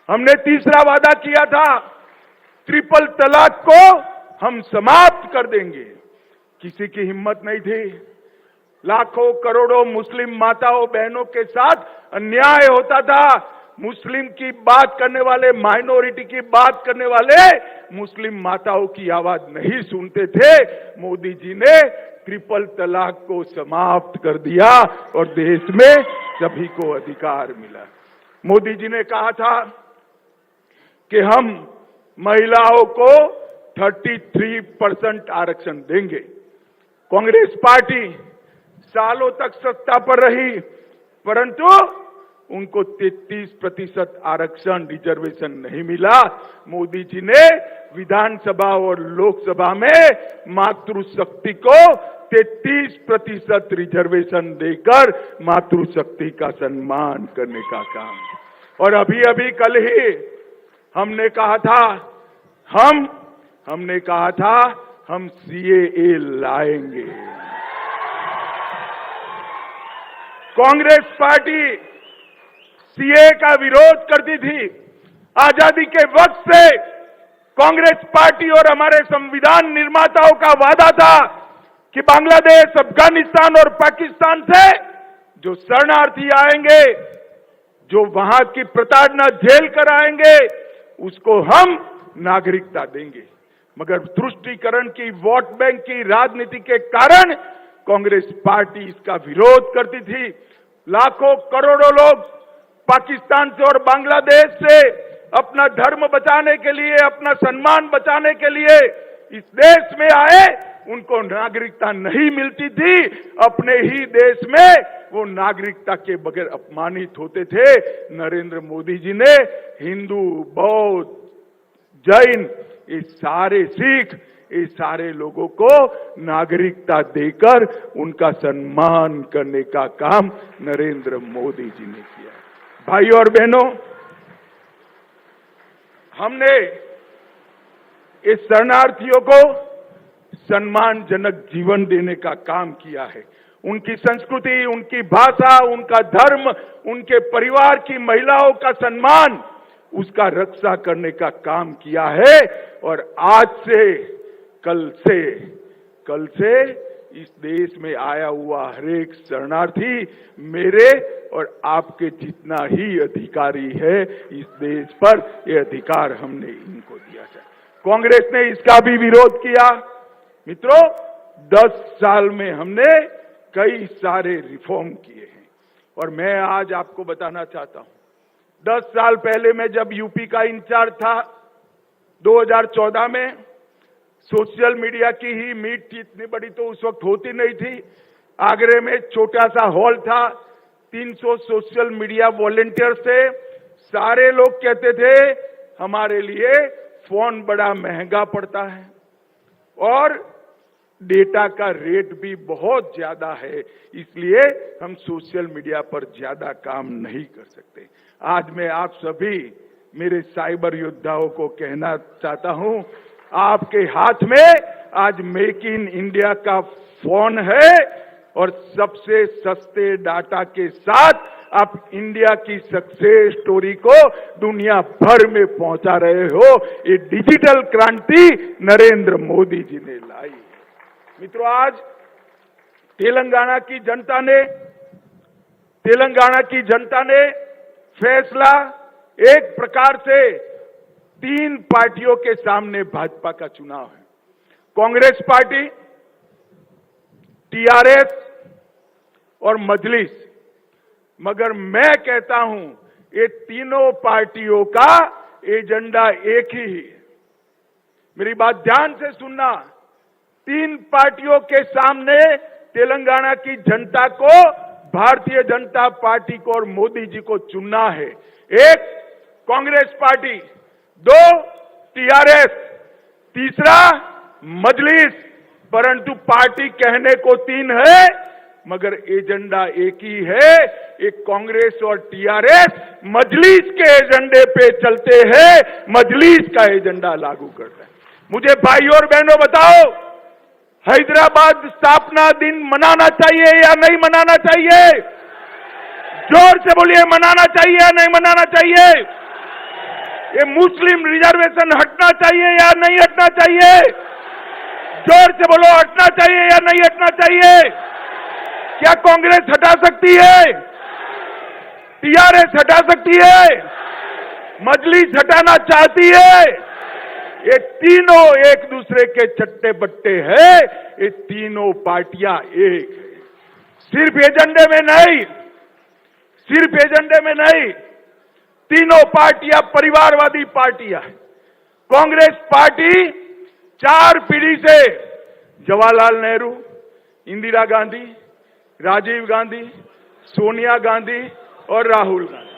हमने तीसरा वादा किया था, ट्रिपल तलाक को हम समाप्त कर देंगे। किसी की हिम्मत नहीं थी। लाखों करोड़ों मुस्लिम माताओं बहनों के साथ अन्याय होता था। मुस्लिम की बात करने वाले, माइनॉरिटी की बात करने वाले मुस्लिम माताओं की आवाज नहीं सुनते थे। मोदी जी ने ट्रिपल तलाक को समाप्त कर दिया और देश में सभी को अधिकार मिला। मोदी जी ने कहा था कि हम महिलाओं को 33% आरक्षण देंगे। कांग्रेस पार्टी सालों तक सत्ता पर रही, परंतु उनको 33% आरक्षण रिजर्वेशन नहीं मिला। मोदी जी ने विधानसभा और लोकसभा में मातृशक्ति को 33% रिजर्वेशन देकर मातृशक्ति का सम्मान करने का काम। और अभी अभी कल ही हमने कहा था हम CAA लाएंगे। कांग्रेस पार्टी CAA का विरोध करती थी। आजादी के वक्त से कांग्रेस पार्टी और हमारे संविधान निर्माताओं का वादा था कि बांग्लादेश, अफगानिस्तान और पाकिस्तान से जो शरणार्थी आएंगे, जो वहां की प्रताड़ना झेल कर आएंगे, उसको हम नागरिकता देंगे। मगर तुष्टीकरण की, वोट बैंक की राजनीति के कारण कांग्रेस पार्टी इसका विरोध करती थी। लाखों करोड़ों लोग पाकिस्तान से और बांग्लादेश से अपना धर्म बचाने के लिए, अपना सम्मान बचाने के लिए इस देश में आए, उनको नागरिकता नहीं मिलती थी। अपने ही देश में वो नागरिकता के बगैर अपमानित होते थे। नरेंद्र मोदी जी ने हिंदू, बौद्ध, जैन, ये सारे सिख, ये सारे लोगों को नागरिकता देकर उनका सम्मान करने का काम नरेंद्र मोदी जी ने किया। भाई और बहनों, हमने इस शरणार्थियों को सम्मानजनक जीवन देने का काम किया है। उनकी संस्कृति, उनकी भाषा, उनका धर्म, उनके परिवार की महिलाओं का सम्मान, उसका रक्षा करने का काम किया है। और आज से, कल से इस देश में आया हुआ हर एक शरणार्थी मेरे और आपके जितना ही अधिकारी है इस देश पर। ये अधिकार हमने इनको दिया है। कांग्रेस ने इसका भी विरोध किया। मित्रों, 10 साल में हमने कई सारे रिफॉर्म किए हैं और मैं आज आपको बताना चाहता हूं, 10 साल पहले मैं जब यूपी का इंचार्ज था, 2014 में सोशल मीडिया की ही मीट थी। इतनी बड़ी तो उस वक्त होती नहीं थी। आगरे में छोटा सा हॉल था, 300 सोशल मीडिया वॉलेंटियर्स थे। सारे लोग कहते थे हमारे लिए फोन बड़ा महंगा पड़ता है और डेटा का रेट भी बहुत ज्यादा है, इसलिए हम सोशल मीडिया पर ज्यादा काम नहीं कर सकते। आज मैं आप सभी मेरे साइबर योद्धाओं को कहना चाहता हूं, आपके हाथ में आज मेक इन इंडिया का फोन है और सबसे सस्ते डाटा के साथ आप इंडिया की सक्सेस स्टोरी को दुनिया भर में पहुंचा रहे हो। ये डिजिटल क्रांति नरेंद्र मोदी जी ने लाई है। मित्रों, आज तेलंगाना की जनता ने फैसला एक प्रकार से 3 पार्टियों के सामने भाजपा का चुनाव है। कांग्रेस पार्टी, TRS और मजलिस। मगर मैं कहता हूं ये तीनों पार्टियों का एजेंडा एक ही है। मेरी बात ध्यान से सुनना। 3 पार्टियों के सामने तेलंगाना की जनता को, भारतीय जनता पार्टी को और मोदी जी को चुनना है। 1 कांग्रेस पार्टी, 2 TRS, तीसरा मजलिस। परंतु पार्टी कहने को 3 है मगर एजेंडा एक ही है। एक कांग्रेस और TRS मजलिस के एजेंडे पे चलते हैं, मजलिस का एजेंडा लागू करता है। मुझे भाई और बहनों बताओ, हैदराबाद स्थापना दिन मनाना चाहिए या नहीं मनाना चाहिए? जोर से बोलिए, मनाना चाहिए या नहीं मनाना चाहिए? ये मुस्लिम रिजर्वेशन हटना चाहिए या नहीं हटना चाहिए? जोर से बोलो, हटना चाहिए या नहीं हटना चाहिए? क्या कांग्रेस हटा सकती है? टीआरएस हटा सकती है? मजलिस हटाना चाहती है? ये तीनों एक दूसरे के चट्टे बट्टे हैं। ये तीनों पार्टियां एक है। सिर्फ एजेंडे में नहीं, सिर्फ एजेंडे में नहीं, तीनों पार्टियां परिवारवादी पार्टियां हैं। कांग्रेस पार्टी 4 पीढ़ी से जवाहरलाल नेहरू, इंदिरा गांधी, राजीव गांधी, सोनिया गांधी और राहुल गांधी,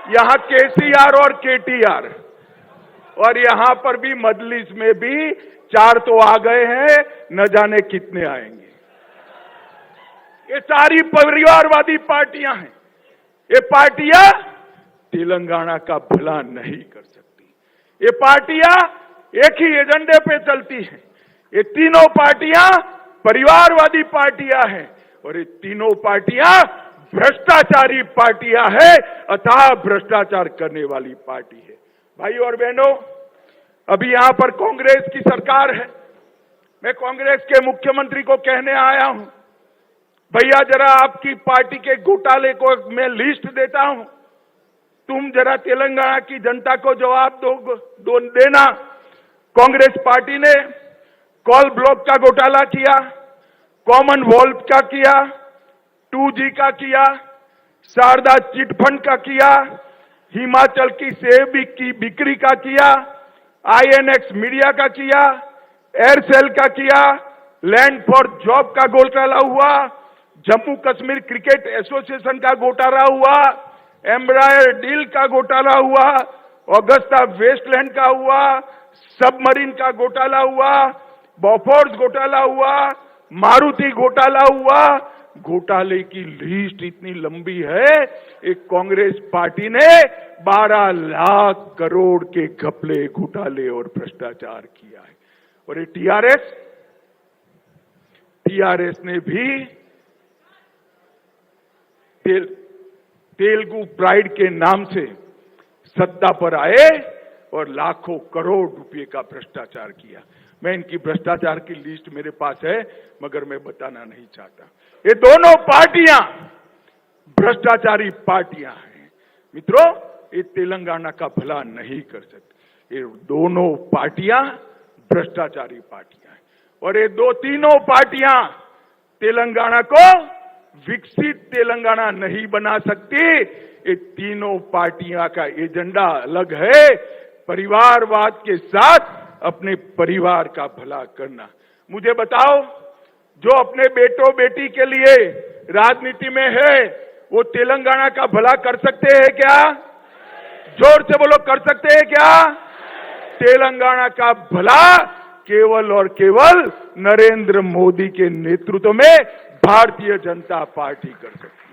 यहां केसीआर और केटीआर, और यहां पर भी मजलिस में भी 4 तो आ गए हैं, न जाने कितने आएंगे। ये सारी परिवारवादी पार्टियां हैं। ये पार्टियां तेलंगाना का भला नहीं कर सकती। ये पार्टियां एक ही एजेंडे पे चलती हैं। ये तीनों पार्टियां परिवारवादी पार्टियां हैं और ये तीनों पार्टियां भ्रष्टाचारी पार्टियां हैं, अथाह भ्रष्टाचार करने वाली पार्टी है। भाई और बहनों, अभी यहां पर कांग्रेस की सरकार है। मैं कांग्रेस के मुख्यमंत्री को कहने आया हूं, भैया जरा आपकी पार्टी के घोटाले को मैं लिस्ट देता हूं, तुम जरा तेलंगाना की जनता को जवाब देना। कांग्रेस पार्टी ने कॉल ब्लॉक का घोटाला किया, कॉमनवेल्थ का किया, 2G का किया, शारदा चिटफंड का किया, हिमाचल की सेब की बिक्री का किया, INX मीडिया का किया, एयरसेल का किया, लैंड फॉर जॉब का घोटाला हुआ, जम्मू कश्मीर क्रिकेट एसोसिएशन का घोटाला हुआ, एम्ब्रायर डील का घोटाला हुआ, ऑगस्टा वेस्टलैंड का हुआ, सबमरीन का घोटाला हुआ, बॉफोर्स घोटाला हुआ, मारुति घोटाला हुआ। घोटाले की लिस्ट इतनी लंबी है, एक कांग्रेस पार्टी ने 12 लाख करोड़ के घपले, घोटाले और भ्रष्टाचार किया है। और ये टीआरएस ने भी तेलुगु प्राइड के नाम से सत्ता पर आए और लाखों करोड़ रुपए का भ्रष्टाचार किया। मैं इनकी भ्रष्टाचार की लिस्ट मेरे पास है, मगर मैं बताना नहीं चाहता। ये दोनों पार्टियां भ्रष्टाचारी पार्टियां हैं। मित्रों, ये तेलंगाना का भला नहीं कर सकती। ये दोनों पार्टियां भ्रष्टाचारी पार्टियां हैं और ये तीनों पार्टियां तेलंगाना को विकसित तेलंगाना नहीं बना सकती। ये तीनों पार्टियां का एजेंडा अलग है, परिवारवाद के साथ अपने परिवार का भला करना। मुझे बताओ, जो अपने बेटों बेटी के लिए राजनीति में है, वो तेलंगाना का भला कर सकते हैं क्या? जोर से बोलो, कर सकते हैं क्या? तेलंगाना का भला केवल और केवल नरेंद्र मोदी के नेतृत्व में भारतीय जनता पार्टी कर सकती है।